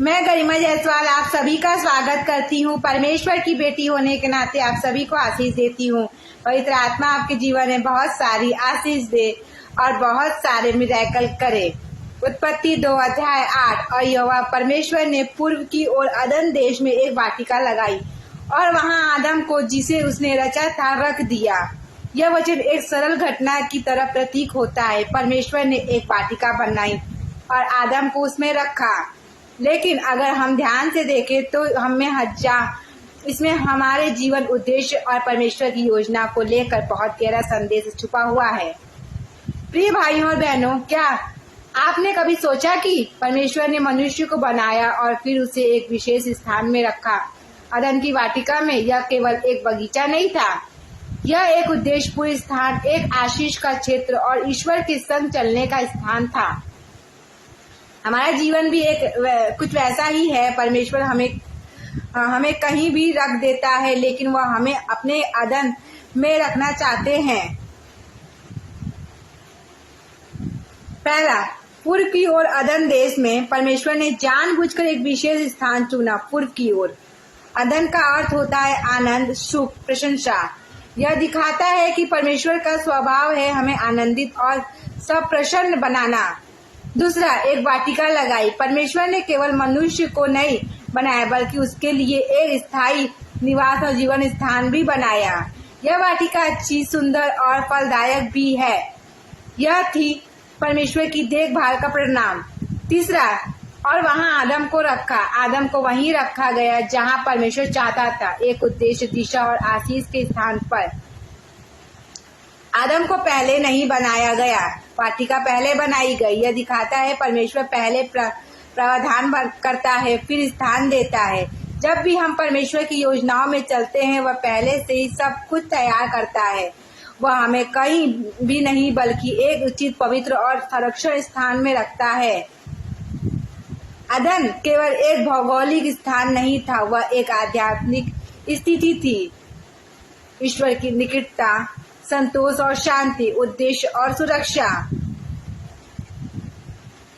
मैं गरिमा जायसवाल आप सभी का स्वागत करती हूँ। परमेश्वर की बेटी होने के नाते आप सभी को आशीष देती हूँ। पवित्र आत्मा आपके जीवन में बहुत सारी आशीष दे और बहुत सारे मिरेकल करे। उत्पत्ति 2:8। और यहोवा परमेश्वर ने पूर्व की ओर अदन देश में एक वाटिका लगाई और वहां आदम को जिसे उसने रचा था रख दिया। यह वचन एक सरल घटना की तरह प्रतीक होता है। परमेश्वर ने एक वाटिका बनाई और आदम को उसमें रखा, लेकिन अगर हम ध्यान से देखें तो इसमें हमारे जीवन उद्देश्य और परमेश्वर की योजना को लेकर बहुत गहरा संदेश छुपा हुआ है। प्रिय भाइयों और बहनों, क्या आपने कभी सोचा कि परमेश्वर ने मनुष्य को बनाया और फिर उसे एक विशेष स्थान में रखा? अदन की वाटिका में यह केवल एक बगीचा नहीं था, यह एक उद्देश्यपूर्ण स्थान, एक आशीष का क्षेत्र और ईश्वर के संग चलने का स्थान था। हमारा जीवन भी कुछ वैसा ही है। परमेश्वर हमें कहीं भी रख देता है, लेकिन वह हमें अपने अदन में रखना चाहते हैं। पहला, पूर्व की ओर अदन देश में परमेश्वर ने जानबूझकर एक विशेष स्थान चुना। पूर्व की ओर अदन का अर्थ होता है आनंद, सुख, प्रशंसा। यह दिखाता है कि परमेश्वर का स्वभाव है हमें आनंदित और सप्रसन्न बनाना। दूसरा, एक वाटिका लगाई। परमेश्वर ने केवल मनुष्य को नहीं बनाया, बल्कि उसके लिए एक स्थायी निवास और जीवन स्थान भी बनाया। यह वाटिका अच्छी, सुंदर और फलदायक भी है। यह थी परमेश्वर की देखभाल का परिणाम। तीसरा, और वहां आदम को रखा। आदम को वहीं रखा गया जहां परमेश्वर चाहता था, एक उद्देश्य, दिशा और आशीष के स्थान पर। आदम को पहले नहीं बनाया गया, वाटिका पहले बनाई गई। यह दिखाता है परमेश्वर पहले प्रावधान करता है, फिर स्थान देता है। जब भी हम परमेश्वर की योजनाओं में चलते हैं, वह पहले से ही सब कुछ तैयार करता है। वह हमें कहीं भी नहीं बल्कि एक उचित, पवित्र और संरक्षण स्थान में रखता है। अदन केवल एक भौगोलिक स्थान नहीं था, वह एक आध्यात्मिक स्थिति थी। ईश्वर की निकटता, संतोष और शांति, उद्देश्य और सुरक्षा।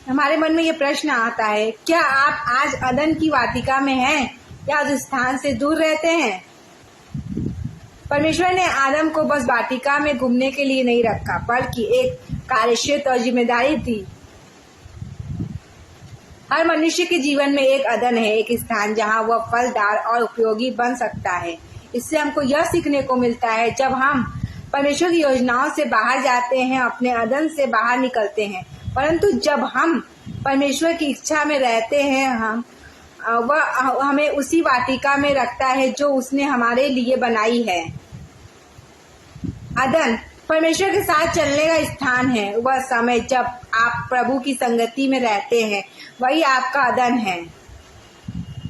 हमारे मन में ये प्रश्न आता है, क्या आप आज अदन की वाटिका में हैं या उस स्थान से दूर रहते हैं? परमेश्वर ने आदम को बस वाटिका में घूमने के लिए नहीं रखा, बल्कि एक कार्यक्षेत्र और जिम्मेदारी दी। हर मनुष्य के जीवन में एक अदन है, एक स्थान जहां वह फलदार और उपयोगी बन सकता है। इससे हमको यह सीखने को मिलता है, जब हम परमेश्वर की योजनाओं से बाहर जाते हैं, अपने अदन से बाहर निकलते हैं। परंतु जब हम परमेश्वर की इच्छा में रहते हैं, वह हमें उसी वाटिका में रखता है जो उसने हमारे लिए बनाई है। अदन परमेश्वर के साथ चलने का स्थान है। वह समय जब आप प्रभु की संगति में रहते हैं, वही आपका अदन है।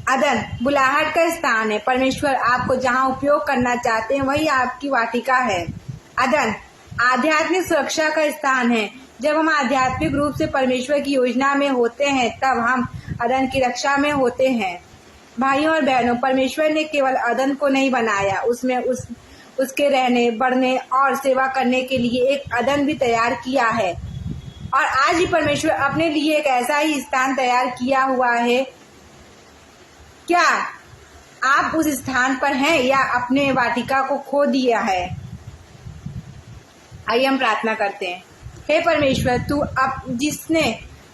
अदन बुलाहट का स्थान है। परमेश्वर आपको जहां उपयोग करना चाहते हैं, वही आपकी वाटिका है। अदन आध्यात्मिक सुरक्षा का स्थान है। जब हम आध्यात्मिक रूप से परमेश्वर की योजना में होते हैं, तब हम अदन की रक्षा में होते हैं। भाइयों और बहनों, परमेश्वर ने केवल अदन को नहीं बनाया, उसमें उसके रहने, बढ़ने और सेवा करने के लिए एक अदन भी तैयार किया है। और आज भी परमेश्वर अपने लिए एक ऐसा ही स्थान तैयार किया हुआ है। क्या आप उस स्थान पर हैं या अपने वाटिका को खो दिया है? आइए हम प्रार्थना करते हैं। हे परमेश्वर, तू अब जिसने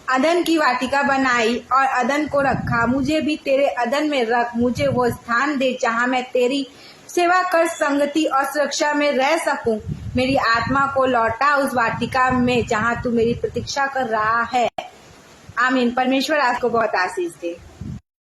अदन की वाटिका बनाई और अदन को रखा, मुझे भी तेरे अदन में रख। मुझे वो स्थान दे जहां मैं तेरी सेवा कर, संगति और सुरक्षा में रह सकूं। मेरी आत्मा को लौटा उस वाटिका में जहां तू मेरी प्रतीक्षा कर रहा है। आमीन। परमेश्वर आपको बहुत आशीष दे।